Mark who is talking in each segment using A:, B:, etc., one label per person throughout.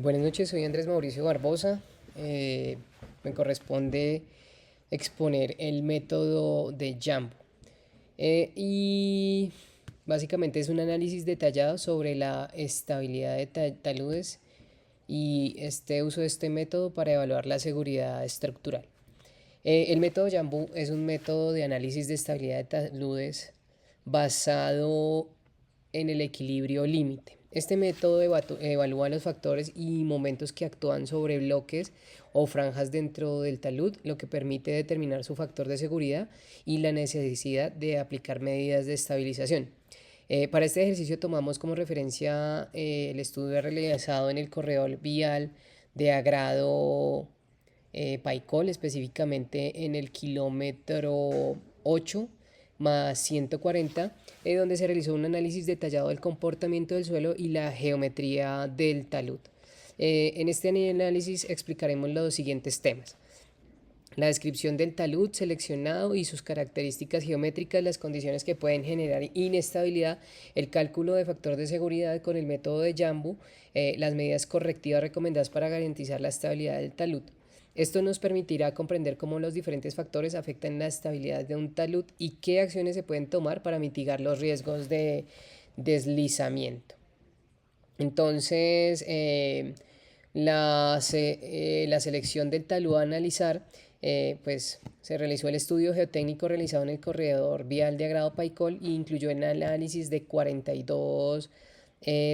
A: Buenas noches, soy Andrés Mauricio Barbosa. Me corresponde exponer el método de Jambo. Y básicamente es un análisis detallado sobre la estabilidad de taludes y este uso de este método para evaluar la seguridad estructural. El método Jambu es un método de análisis de estabilidad de taludes basado en el equilibrio límite. Este método evalúa los factores y momentos que actúan sobre bloques o franjas dentro del talud, lo que permite determinar su factor de seguridad y la necesidad de aplicar medidas de estabilización. Para este ejercicio tomamos como referencia el estudio realizado en el corredor vial de Agrado Paicol, específicamente en el kilómetro 8 más 140, donde se realizó un análisis detallado del comportamiento del suelo y la geometría del talud. En este análisis explicaremos los siguientes temas: la descripción del talud seleccionado y sus características geométricas, las condiciones que pueden generar inestabilidad, el cálculo de factor de seguridad con el método de Jambu, las medidas correctivas recomendadas para garantizar la estabilidad del talud. Esto nos permitirá comprender cómo los diferentes factores afectan la estabilidad de un talud y qué acciones se pueden tomar para mitigar los riesgos de deslizamiento. Entonces, la selección del talud a analizar, pues se realizó el estudio geotécnico realizado en el corredor vial de Agrado Paicol y incluyó el análisis de 42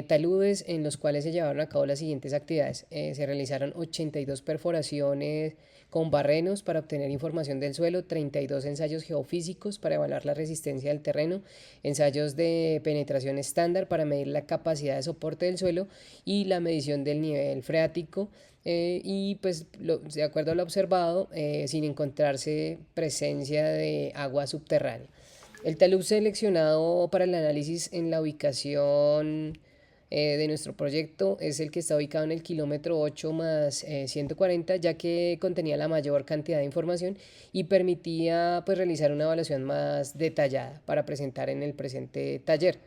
A: taludes, en los cuales se llevaron a cabo las siguientes actividades. Se realizaron 82 perforaciones con barrenos para obtener información del suelo, 32 ensayos geofísicos para evaluar la resistencia del terreno, ensayos de penetración estándar para medir la capacidad de soporte del suelo y la medición del nivel freático. Y pues de acuerdo a lo observado, sin encontrarse presencia de agua subterránea. El talud seleccionado para el análisis en la ubicación de nuestro proyecto es el que está ubicado en el kilómetro 8 más 140, ya que contenía la mayor cantidad de información y permitía pues realizar una evaluación más detallada para presentar en el presente taller.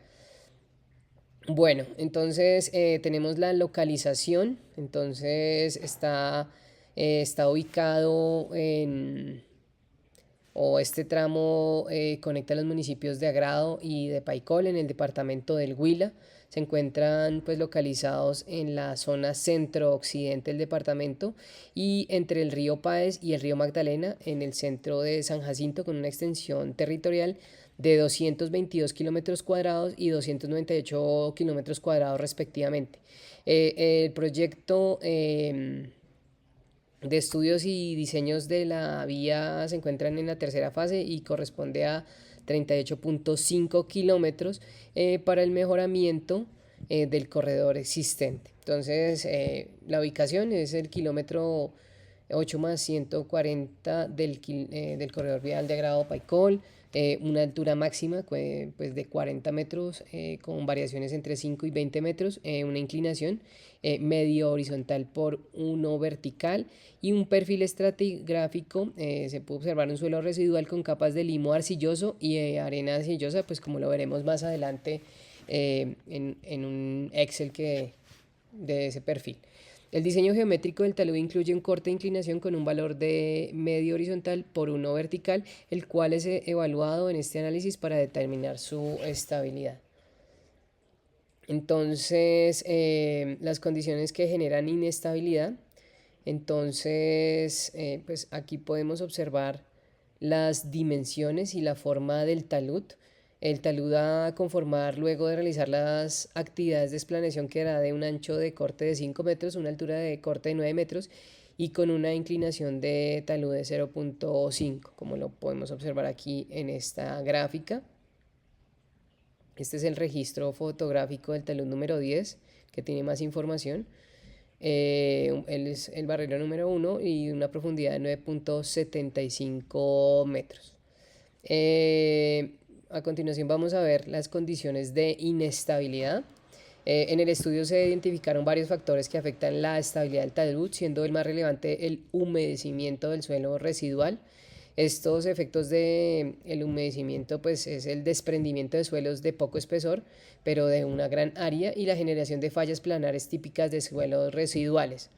A: Bueno, entonces tenemos la localización. Entonces está ubicado en, o este tramo conecta los municipios de Agrado y de Paicol en el departamento del Huila. Se encuentran pues localizados en la zona centro-occidente del departamento y entre el río Páez y el río Magdalena en el centro de San Jacinto, con una extensión territorial de 222 kilómetros cuadrados y 298 kilómetros cuadrados respectivamente. El proyecto de estudios y diseños de la vía se encuentran en la tercera fase y corresponde a 38.5 kilómetros para el mejoramiento del corredor existente. Entonces, la ubicación es el kilómetro 8 más 140 del corredor vial de Agrado Paicol, una altura máxima pues de 40 metros con variaciones entre 5 y 20 metros, una inclinación medio horizontal por uno vertical y un perfil estratigráfico. Se puede observar un suelo residual con capas de limo arcilloso y arena arcillosa, pues como lo veremos más adelante en un Excel de ese perfil. El diseño geométrico del talud incluye un corte de inclinación con un valor de medio horizontal por uno vertical, el cual es evaluado en este análisis para determinar su estabilidad. Entonces, las condiciones que generan inestabilidad. Entonces, pues aquí podemos observar las dimensiones y la forma del talud. El talud a conformar luego de realizar las actividades de explanación quedará de un ancho de corte de 5 metros, una altura de corte de 9 metros y con una inclinación de talud de 0.5, como lo podemos observar aquí en esta gráfica. Este es el registro fotográfico del talud número 10, que tiene más información. Él es el barrero número 1 y una profundidad de 9.75 metros. A continuación vamos a ver las condiciones de inestabilidad. En el estudio se identificaron varios factores que afectan la estabilidad del talud, siendo el más relevante el humedecimiento del suelo residual. Estos efectos de el humedecimiento pues es el desprendimiento de suelos de poco espesor, pero de una gran área, y la generación de fallas planares típicas de suelos residuales.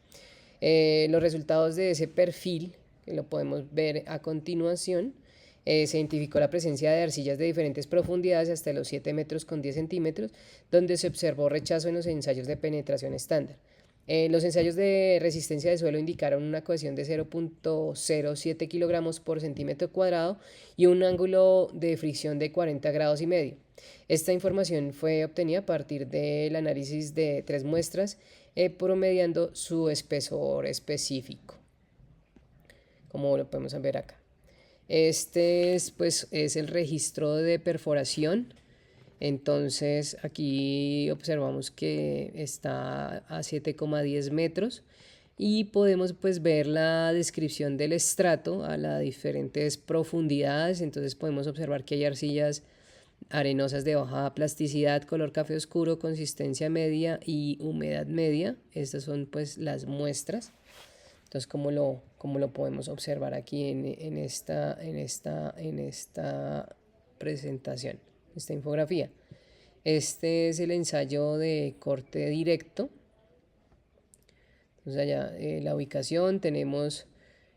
A: Los resultados de ese perfil, que lo podemos ver a continuación, se identificó la presencia de arcillas de diferentes profundidades hasta los 7 metros con 10 centímetros, donde se observó rechazo en los ensayos de penetración estándar. Los ensayos de resistencia de suelo indicaron una cohesión de 0.07 kilogramos por centímetro cuadrado y un ángulo de fricción de 40 grados y medio. Esta información fue obtenida a partir del análisis de 3 muestras, promediando su espesor específico, como lo podemos ver acá. Este es el registro de perforación. Entonces aquí observamos que está a 7,10 metros y podemos pues ver la descripción del estrato a las diferentes profundidades. Entonces podemos observar que hay arcillas arenosas de baja plasticidad, color café oscuro, consistencia media y humedad media. Estas son pues las muestras. Entonces, como lo podemos observar aquí en esta presentación, esta infografía. Este es el ensayo de corte directo. Entonces allá la ubicación tenemos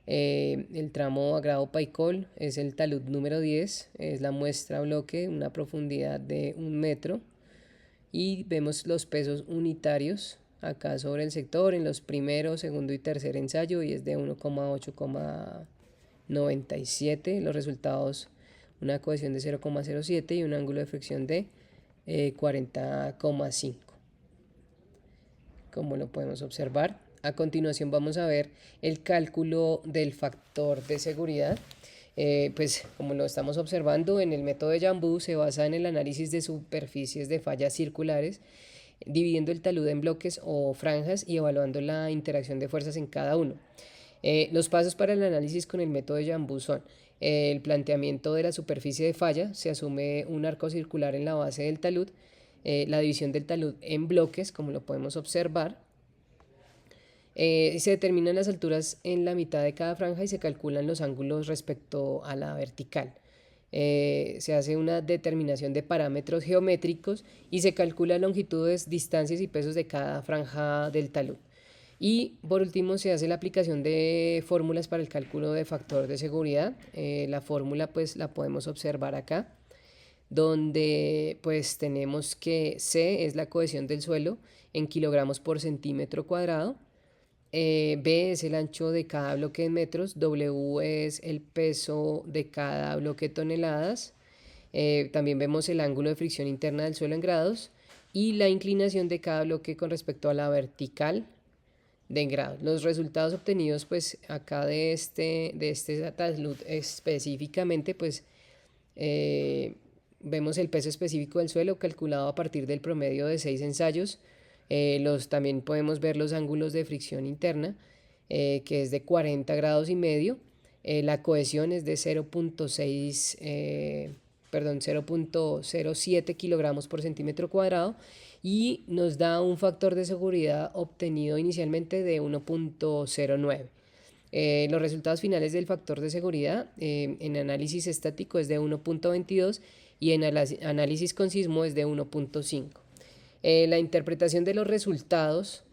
A: el tramo agrado Paicol, es el talud número 10, es la muestra bloque, una profundidad de 1 metro, y vemos los pesos unitarios acá sobre el sector en los primero, segundo y tercer ensayo, y es de 1,8,97. Los resultados, una cohesión de 0,07 y un ángulo de fricción de 40,5, como lo podemos observar. A continuación vamos a ver el cálculo del factor de seguridad. Pues como lo estamos observando, en el método de Jambu se basa en el análisis de superficies de fallas circulares, dividiendo el talud en bloques o franjas y evaluando la interacción de fuerzas en cada uno. Los pasos para el análisis con el método de Jambu son el planteamiento de la superficie de falla. Se asume un arco circular en la base del talud, la división del talud en bloques, como lo podemos observar. Se determinan las alturas en la mitad de cada franja y se calculan los ángulos respecto a la vertical. Se hace una determinación de parámetros geométricos y se calcula longitudes, distancias y pesos de cada franja del talud. Y por último se hace la aplicación de fórmulas para el cálculo de factor de seguridad. La fórmula pues la podemos observar acá, donde pues tenemos que C es la cohesión del suelo en kilogramos por centímetro cuadrado. B es el ancho de cada bloque en metros, W es el peso de cada bloque en toneladas. También vemos el ángulo de fricción interna del suelo en grados y la inclinación de cada bloque con respecto a la vertical de grados. Los resultados obtenidos pues acá de este talud específicamente, pues vemos el peso específico del suelo calculado a partir del promedio de 6 ensayos. También podemos ver los ángulos de fricción interna, que es de 40 grados y medio. La cohesión es de 0.07 kilogramos por centímetro cuadrado y nos da un factor de seguridad obtenido inicialmente de 1.09. Los resultados finales del factor de seguridad en análisis estático es de 1.22 y en análisis con sismo es de 1.5. La interpretación de los resultados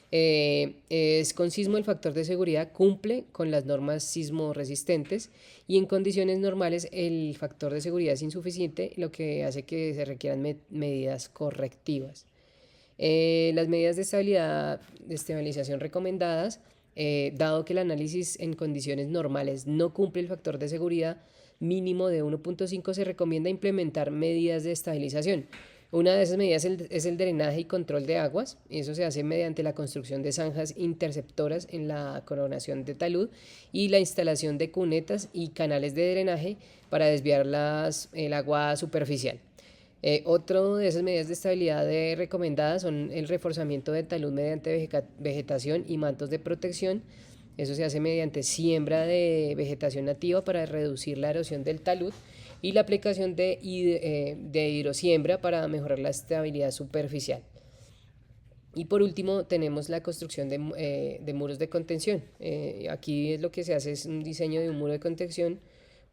A: es con sismo el factor de seguridad cumple con las normas sismo resistentes y en condiciones normales el factor de seguridad es insuficiente, lo que hace que se requieran medidas correctivas. Las medidas de estabilización recomendadas, dado que el análisis en condiciones normales no cumple el factor de seguridad mínimo de 1.5, se recomienda implementar medidas de estabilización. Una de esas medidas es el drenaje y control de aguas. Eso se hace mediante la construcción de zanjas interceptoras en la coronación de talud y la instalación de cunetas y canales de drenaje para desviar el agua superficial. Otra de esas medidas de estabilidad recomendadas son el reforzamiento del talud mediante vegetación y mantos de protección. Eso se hace mediante siembra de vegetación nativa para reducir la erosión del talud y la aplicación de hidrosiembra para mejorar la estabilidad superficial. Y por último tenemos la construcción de muros de contención. Aquí lo que se hace es un diseño de un muro de contención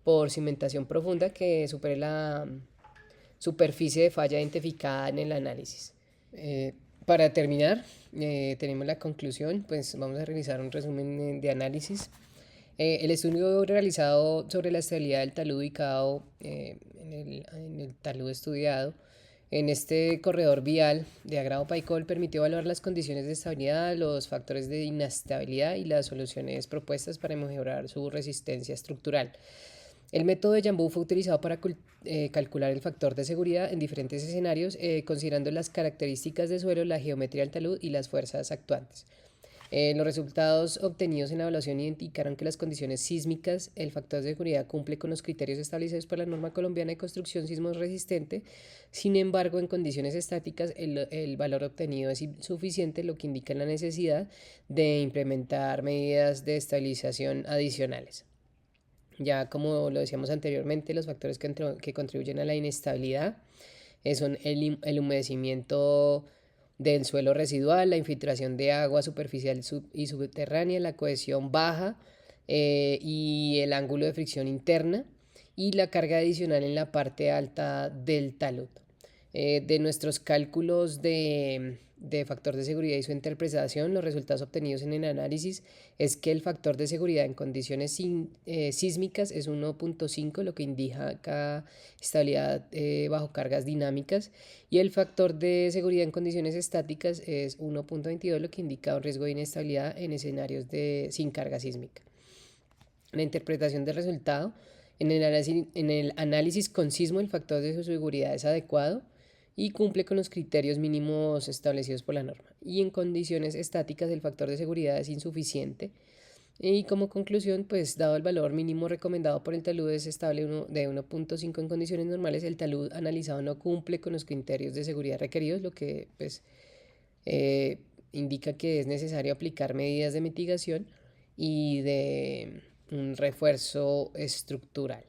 A: por cimentación profunda que supere la superficie de falla identificada en el análisis. Para terminar, tenemos la conclusión, pues vamos a realizar un resumen de análisis. El estudio realizado sobre la estabilidad del talud ubicado en el talud estudiado en este corredor vial de agrado Paicol permitió evaluar las condiciones de estabilidad, los factores de inestabilidad y las soluciones propuestas para mejorar su resistencia estructural. El método de Jambú fue utilizado para calcular el factor de seguridad en diferentes escenarios, considerando las características del suelo, la geometría del talud y las fuerzas actuantes. Los resultados obtenidos en la evaluación indicaron que las condiciones sísmicas, el factor de seguridad cumple con los criterios establecidos por la norma colombiana de construcción sismo resistente. Sin embargo, en condiciones estáticas, el valor obtenido es insuficiente, lo que indica la necesidad de implementar medidas de estabilización adicionales. Ya como lo decíamos anteriormente, los factores que contribuyen a la inestabilidad son el humedecimiento del suelo residual, la infiltración de agua superficial y subterránea, la cohesión baja y el ángulo de fricción interna y la carga adicional en la parte alta del talud. De nuestros cálculos de factor de seguridad y su interpretación, los resultados obtenidos en el análisis es que el factor de seguridad en condiciones sísmicas es 1.5, lo que indica estabilidad bajo cargas dinámicas, y el factor de seguridad en condiciones estáticas es 1.22, lo que indica un riesgo de inestabilidad en escenarios sin carga sísmica. La interpretación del resultado: en el análisis con sismo, el factor de seguridad es adecuado y cumple con los criterios mínimos establecidos por la norma. Y en condiciones estáticas, el factor de seguridad es insuficiente. Y como conclusión, pues dado el valor mínimo recomendado por el talud es estable de 1.5 en condiciones normales, el talud analizado no cumple con los criterios de seguridad requeridos, lo que pues indica que es necesario aplicar medidas de mitigación y de un refuerzo estructural.